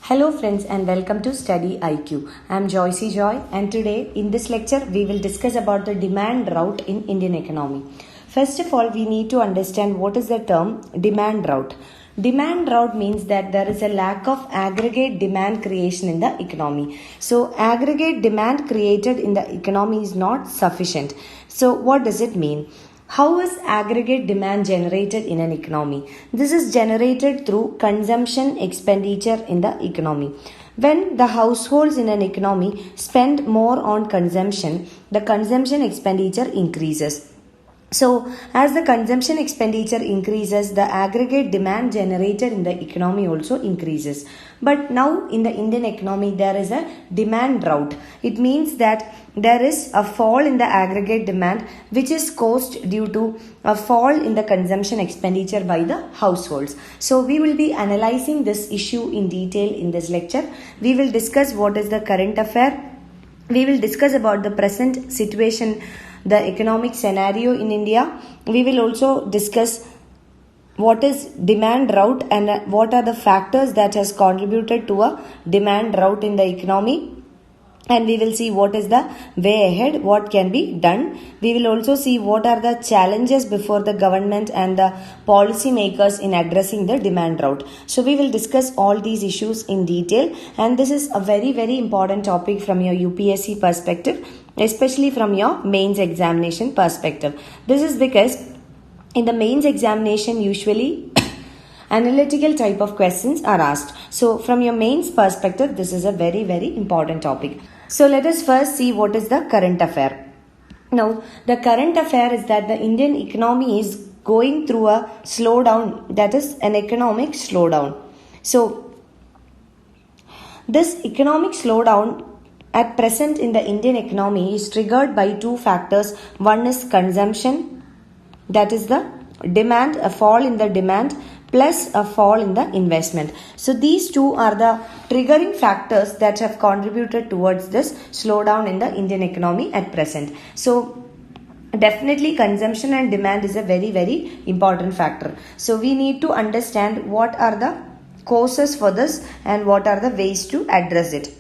Hello friends and welcome to StudyIQ. I am Joycey Joy and today in this lecture we will discuss about the demand route in Indian economy. First of all, we need to understand what is the term demand route. Demand route means that there is a lack of aggregate demand creation in the economy. So aggregate demand created in the economy is not sufficient. So what does it mean? How is aggregate demand generated in an economy? This is generated through consumption expenditure in the economy. When the households in an economy spend more on consumption, the consumption expenditure increases. So, as the consumption expenditure increases, the aggregate demand generated in the economy also increases. But now in the Indian economy, there is a demand drought. It means that there is a fall in the aggregate demand which is caused due to a fall in the consumption expenditure by the households. So, we will be analyzing this issue in detail in this lecture. We will discuss what is the current affair. We will discuss about the present situation, the economic scenario in India. We will also discuss what is demand drought and what are the factors that has contributed to a demand drought in the economy. And we will see what is the way ahead, what can be done. We will also see what are the challenges before the government and the policy makers in addressing the demand drought. So we will discuss all these issues in detail, and this is a very important topic from your UPSC perspective, especially from your mains examination perspective. This is because in the mains examination usually analytical type of questions are asked. So from your mains perspective, this is a very important topic. So let us first see what is the current affair. Now, the current affair is that the Indian economy is going through a slowdown, that is an economic slowdown. So, this economic slowdown at present in the Indian economy is triggered by two factors. One is consumption, that is the demand, a fall in the demand, plus a fall in the investment. So these two are the triggering factors that have contributed towards this slowdown in the Indian economy at present. So definitely consumption and demand is a very important factor. So we need to understand what are the causes for this and what are the ways to address it.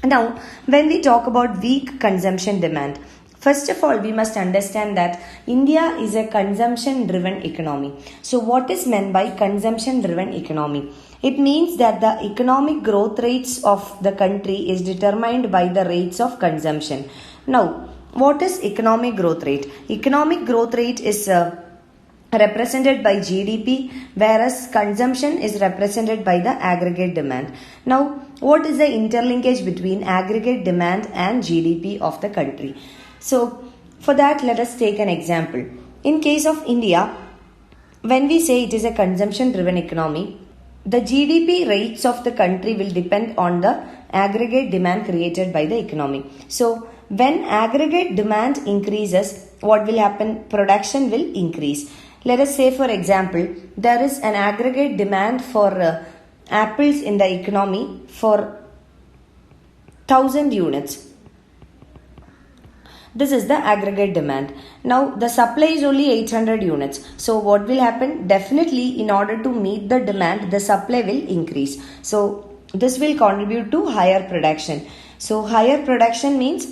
Now, when we talk about weak consumption demand, first of all, we must understand that India is a consumption-driven economy. So, what is meant by consumption-driven economy? It means that the economic growth rates of the country is determined by the rates of consumption. Now, what is economic growth rate? Economic growth rate is represented by GDP, whereas consumption is represented by the aggregate demand. Now, what is the interlinkage between aggregate demand and GDP of the country? So, for that, let us take an example. In case of India, when we say it is a consumption-driven economy, the GDP rates of the country will depend on the aggregate demand created by the economy. So, when aggregate demand increases, what will happen? Production will increase. Let us say, for example, there is an aggregate demand for apples in the economy for 1,000 units. This is the aggregate demand. Now, the supply is only 800 units. So, what will happen? Definitely, in order to meet the demand, the supply will increase. So, this will contribute to higher production. So, higher production means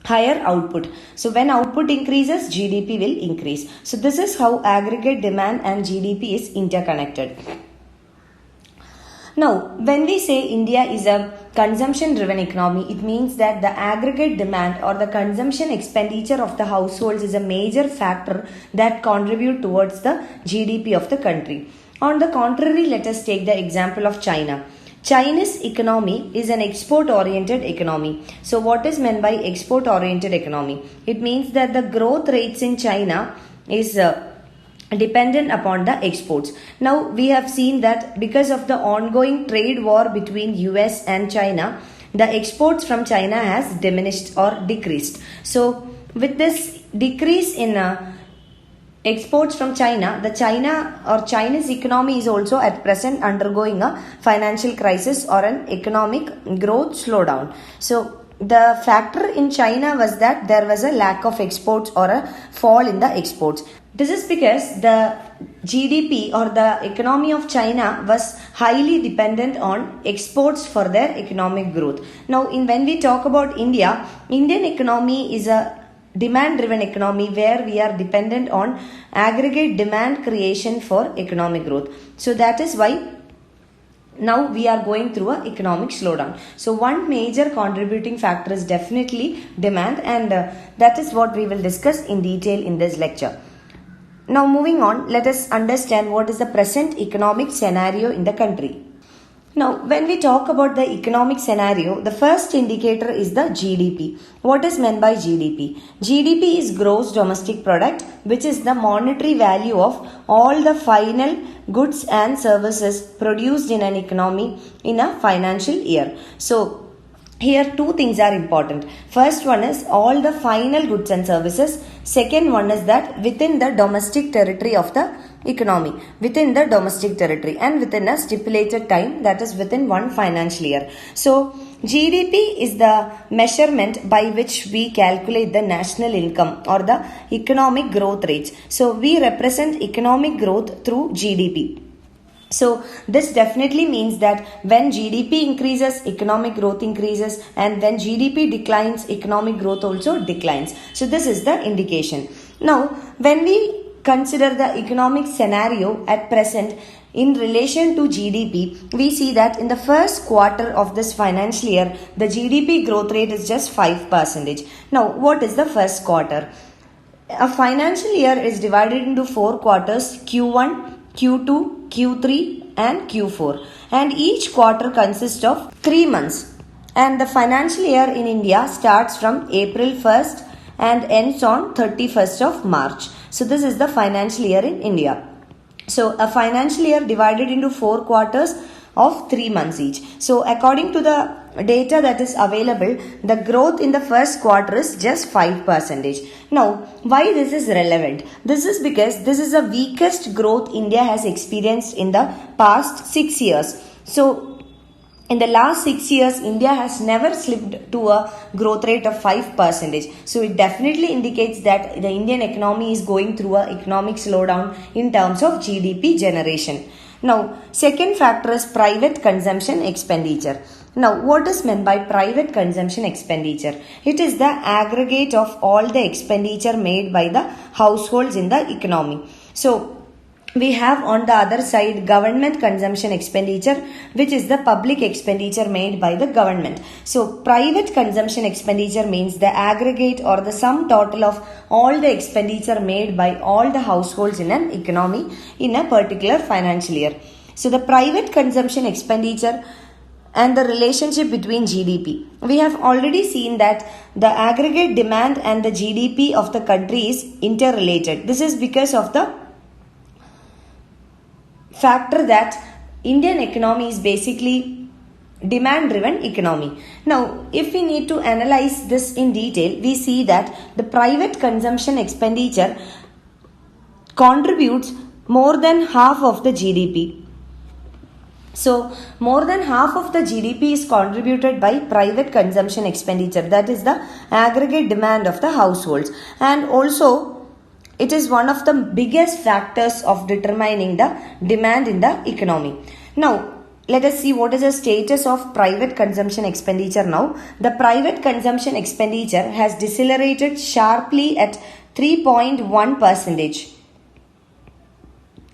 higher output. So, when output increases, GDP will increase. So, this is how aggregate demand and GDP is interconnected. Now, when we say India is a consumption-driven economy, it means that the aggregate demand or the consumption expenditure of the households is a major factor that contribute towards the GDP of the country. On the contrary, let us take the example of China. China's economy is an export-oriented economy. So, what is meant by export-oriented economy? It means that the growth rates in China is dependent upon the exports. Now, we have seen that because of the ongoing trade war between US and China, the exports from China has diminished or decreased. So, with this decrease in exports from China, the Chinese economy is also at present undergoing a financial crisis or an economic growth slowdown. So, the factor in China was that there was a lack of exports or a fall in the exports. This is because the GDP or the economy of China was highly dependent on exports for their economic growth. Now, when we talk about India, Indian economy is a demand driven economy where we are dependent on aggregate demand creation for economic growth. So that is why now we are going through an economic slowdown. So one major contributing factor is definitely demand, and that is what we will discuss in detail in this lecture. Now moving on, let us understand what is the present economic scenario in the country. Now, when we talk about the economic scenario, the first indicator is the GDP. What is meant by GDP? GDP is gross domestic product, which is the monetary value of all the final goods and services produced in an economy in a financial year. So, here two things are important. First one is all the final goods and services. Second one is that within the domestic territory of the economy, within the domestic territory and within a stipulated time, that is within one financial year. So GDP is the measurement by which we calculate the national income or the economic growth rates. So we represent economic growth through GDP. So this definitely means that when GDP increases, economic growth increases, and when GDP declines, economic growth also declines. So this is the indication. Now, when we consider the economic scenario at present in relation to GDP, we see that in the first quarter of this financial year, the GDP growth rate is just 5%. Now, what is the first quarter? A financial year is divided into 4 quarters: Q1, Q2, Q3 and Q4, and each quarter consists of 3 months, and the financial year in India starts from April 1st and ends on 31st of March. So this is the financial year in India. So a financial year divided into 4 quarters of 3 months each. So according to the data that is available, the growth in the first quarter is just 5%. Now, why this is relevant? This is because this is the weakest growth India has experienced in the past 6 years. So, in the last 6 years, India has never slipped to a growth rate of 5%. So, it definitely indicates that the Indian economy is going through an economic slowdown in terms of GDP generation. Now, second factor is private consumption expenditure. Now, what is meant by private consumption expenditure? It is the aggregate of all the expenditure made by the households in the economy. So, we have on the other side government consumption expenditure, which is the public expenditure made by the government. So, private consumption expenditure means the aggregate or the sum total of all the expenditure made by all the households in an economy in a particular financial year. So, the private consumption expenditure and the relationship between GDP. We have already seen that the aggregate demand and the GDP of the country is interrelated. This is because of the factor that Indian economy is basically demand driven economy. Now, if we need to analyze this in detail, we see that the private consumption expenditure contributes more than half of the GDP. So, more than half of the GDP is contributed by private consumption expenditure, that is the aggregate demand of the households, and also it is one of the biggest factors of determining the demand in the economy. Now, let us see what is the status of private consumption expenditure now. The private consumption expenditure has decelerated sharply at 3.1%,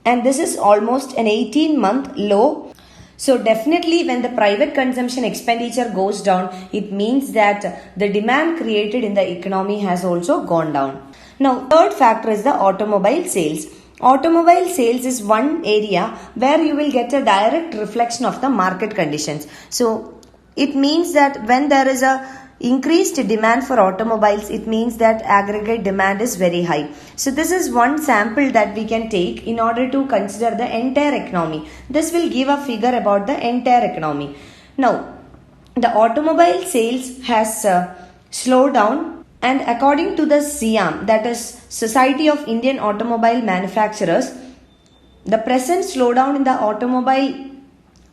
and this is almost an 18-month low. So definitely when the private consumption expenditure goes down, it means that the demand created in the economy has also gone down. Now, third factor is the automobile sales. Automobile sales is one area where you will get a direct reflection of the market conditions. So it means that when there is a increased demand for automobiles, it means that aggregate demand is very high. So this is one sample that we can take in order to consider the entire economy. This will give a figure about the entire economy. Now, the automobile sales has slowed down, and according to the SIAM, that is Society of Indian Automobile Manufacturers, the present slowdown in the automobile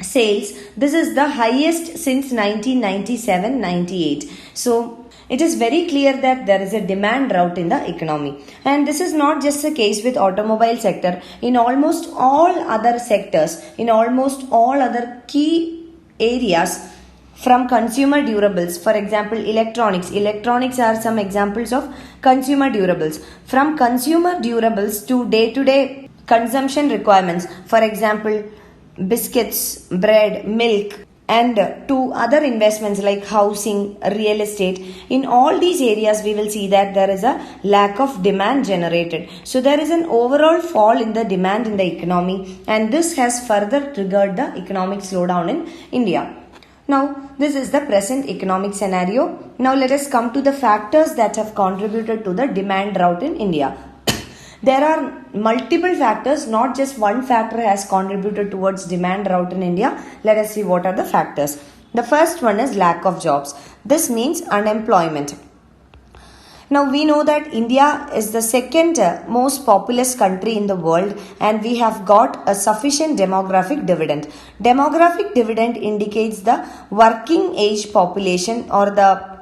sales, this is the highest since 1997-98. So it is very clear that there is a demand drought in the economy. And this is not just the case with automobile sector. In almost all other sectors, in almost all other key areas, from consumer durables, for example, electronics are some examples of consumer durables. From consumer durables to day-to-day consumption requirements, for example, biscuits, bread, milk, and to other investments like housing, real estate, in all these areas we will see that there is a lack of demand generated. So there is an overall fall in the demand in the economy, and this has further triggered the economic slowdown in India. Now, this is the present economic scenario. Now, let us come to the factors that have contributed to the demand drought in India. There are multiple factors, not just one factor has contributed towards demand drought in India. Let us see what are the factors. The first one is lack of jobs. This means unemployment. Now we know that India is the second most populous country in the world, and we have got a sufficient demographic dividend. Demographic dividend indicates the working age population or the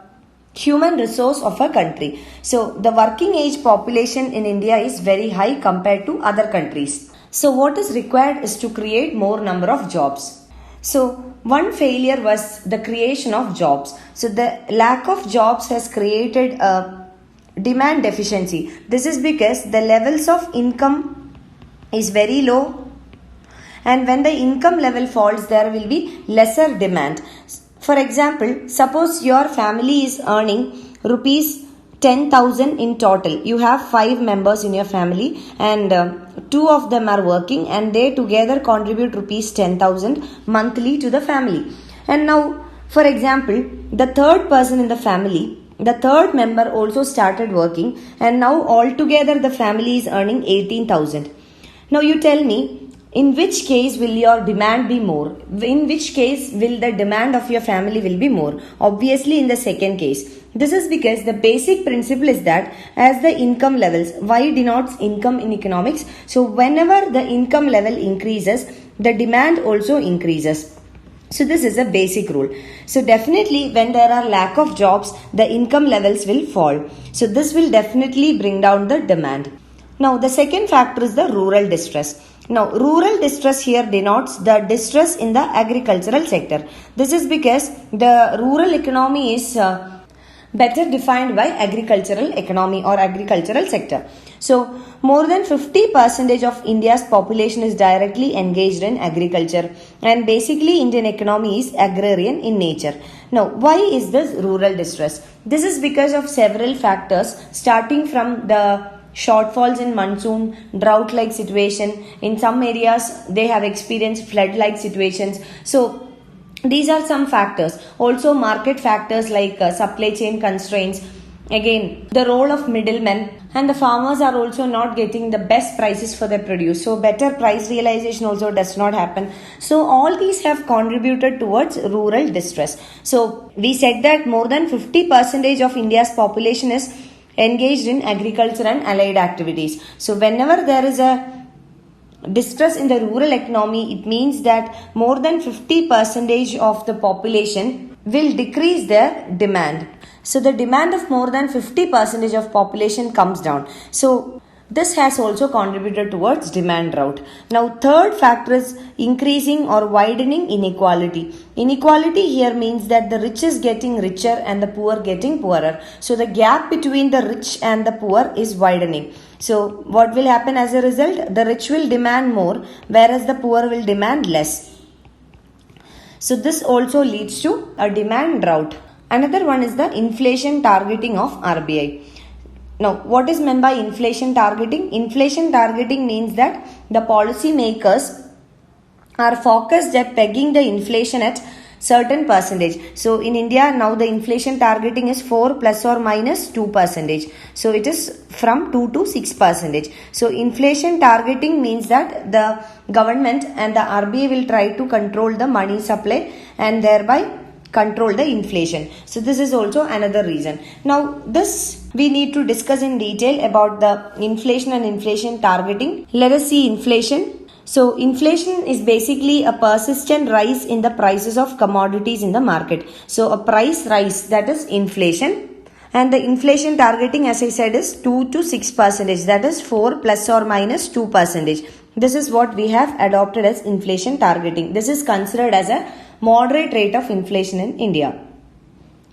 human resource of a country. So the working age population in India is very high compared to other countries. So what is required is to create more number of jobs. So one failure was the creation of jobs. So the lack of jobs has created a demand deficiency. This is because the levels of income is very low, and when the income level falls, there will be lesser demand. For example, suppose your family is earning rupees 10,000 in total. You have 5 members in your family, and 2 of them are working, and they together contribute rupees 10,000 monthly to the family. And now, for example, the third person in the family, the third member also started working, and now altogether the family is earning 18,000. Now you tell me, in which case will your demand be more? In which case will the demand of your family will be more? Obviously in the second case. This is because the basic principle is that as the income levels, Y denotes income in economics. So whenever the income level increases, the demand also increases. So this is a basic rule. So definitely when there are lack of jobs, the income levels will fall. So this will definitely bring down the demand. Now the second factor is the rural distress. Now rural distress here denotes the distress in the agricultural sector. This is because the rural economy is better defined by agricultural economy or agricultural sector. So more than 50% of India's population is directly engaged in agriculture, and basically Indian economy is agrarian in nature. Now why is this rural distress? This is because of several factors, starting from the shortfalls in monsoon, drought-like situation. In some areas they have experienced flood-like situations. So these are some factors. Also market factors like supply chain constraints. Again, the role of middlemen, and the farmers are also not getting the best prices for their produce. So better price realization also does not happen. So all these have contributed towards rural distress. So we said that more than 50% of India's population is engaged in agriculture and allied activities. So whenever there is a distress in the rural economy, it means that more than 50% of the population will decrease their demand. So the demand of more than 50% of population comes down. So this has also contributed towards demand drought. Now third factor is increasing or widening inequality. Inequality here means that the rich is getting richer and the poor getting poorer. So the gap between the rich and the poor is widening. So what will happen as a result? The rich will demand more, whereas the poor will demand less. So this also leads to a demand drought. Another one is the inflation targeting of RBI. Now, what is meant by inflation targeting? Inflation targeting means that the policy makers are focused at pegging the inflation at certain percentage. So in India now the inflation targeting is 4 plus or minus 2%. So it is from 2 to 6%. So inflation targeting means that the government and the RBI will try to control the money supply and thereby control the inflation. So this is also another reason. Now this we need to discuss in detail about the inflation and inflation targeting. Let us see inflation. So inflation is basically a persistent rise in the prices of commodities in the market. So a price rise, that is inflation. And the inflation targeting, as I said, is 2 to 6%. That is 4 plus or minus 2%. This is what we have adopted as inflation targeting. This is considered as a moderate rate of inflation in India.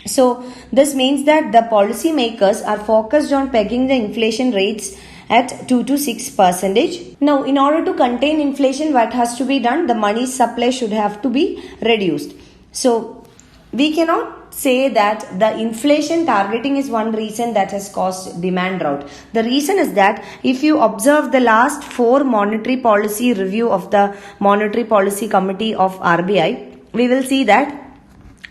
So this means that the policy makers are focused on pegging the inflation rates at 2 to 6%. Now, in order to contain inflation, what has to be done? The money supply should have to be reduced. So we cannot say that the inflation targeting is one reason that has caused demand drought. The reason is that if you observe the last 4 monetary policy review of the Monetary Policy Committee of RBI, we will see that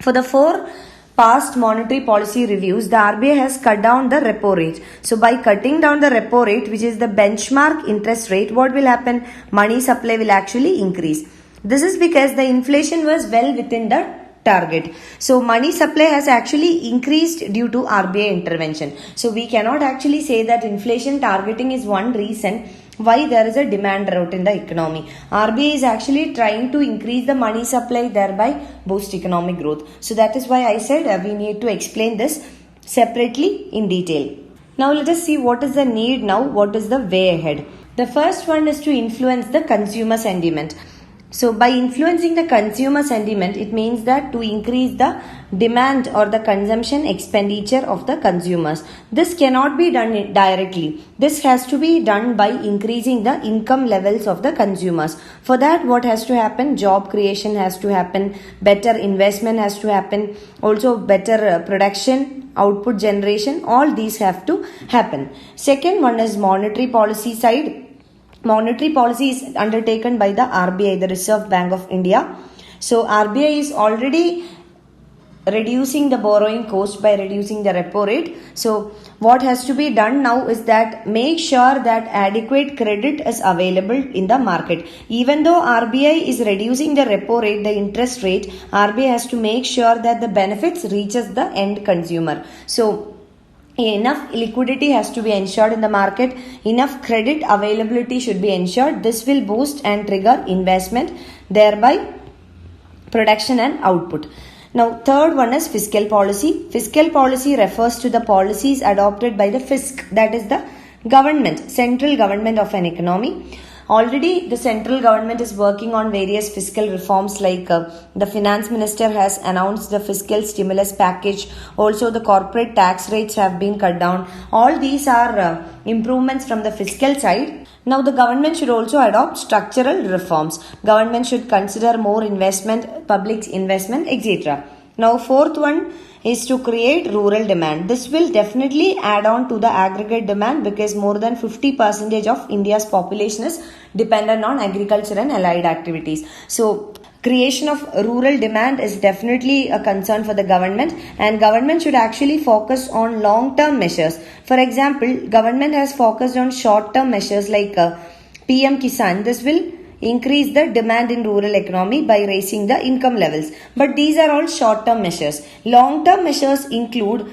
for the 4 past monetary policy reviews, the RBI has cut down the repo rate. So by cutting down the repo rate, which is the benchmark interest rate, what will happen? Money supply will actually increase. This is because the inflation was well within the target. So money supply has actually increased due to RBI intervention. So we cannot actually say that inflation targeting is one reason why there is a demand drought in the economy. RBI is actually trying to increase the money supply, thereby boost economic growth. So that is why I said we need to explain this separately in detail. Now let us see what is the need now, what is the way ahead. The first one is to influence the consumer sentiment. So by influencing the consumer sentiment, it means that to increase the demand or the consumption expenditure of the consumers. This cannot be done directly. This has to be done by increasing the income levels of the consumers. For that, what has to happen? Job creation has to happen, better investment has to happen, also better production, output generation, all these have to happen. Second one is monetary policy side. Monetary policy is undertaken by the RBI, the Reserve Bank of India. So RBI is already reducing the borrowing cost by reducing the repo rate. So what has to be done now is that make sure that adequate credit is available in the market. Even though RBI is reducing the repo rate, the interest rate, RBI has to make sure that the benefits reaches the end consumer. So enough liquidity has to be ensured in the market, enough credit availability should be ensured. This will boost and trigger investment, thereby production and output. Now third one is fiscal policy. Fiscal policy refers to the policies adopted by the fisc, that is the government, central government of an economy. Already the central government is working on various fiscal reforms, like the finance minister has announced the fiscal stimulus package. Also the corporate tax rates have been cut down. All these are improvements from the fiscal side. Now the government should also adopt structural reforms. Government should consider more investment, public investment, etc. Now fourth one is to create rural demand. This will definitely add on to the aggregate demand because more than 50% of India's population is dependent on agriculture and allied activities. So creation of rural demand is definitely a concern for the government, and government should actually focus on long-term measures. For example, government has focused on short-term measures like PM Kisan. This will increase the demand in rural economy by raising the income levels. But these are all short-term measures. Long-term measures include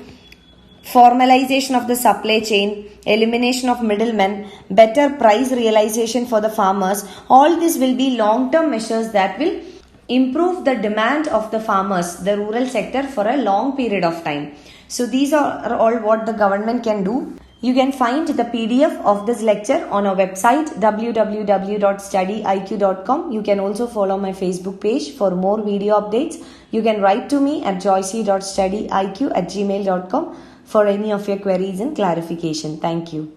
formalization of the supply chain, elimination of middlemen, better price realization for the farmers. All this will be long-term measures that will improve the demand of the farmers, the rural sector, for a long period of time. So these are all what the government can do. You can find the PDF of this lecture on our website www.studyiq.com. You can also follow my Facebook page for more video updates. You can write to me at joycey.studyiq@gmail.com for any of your queries and clarification. Thank you.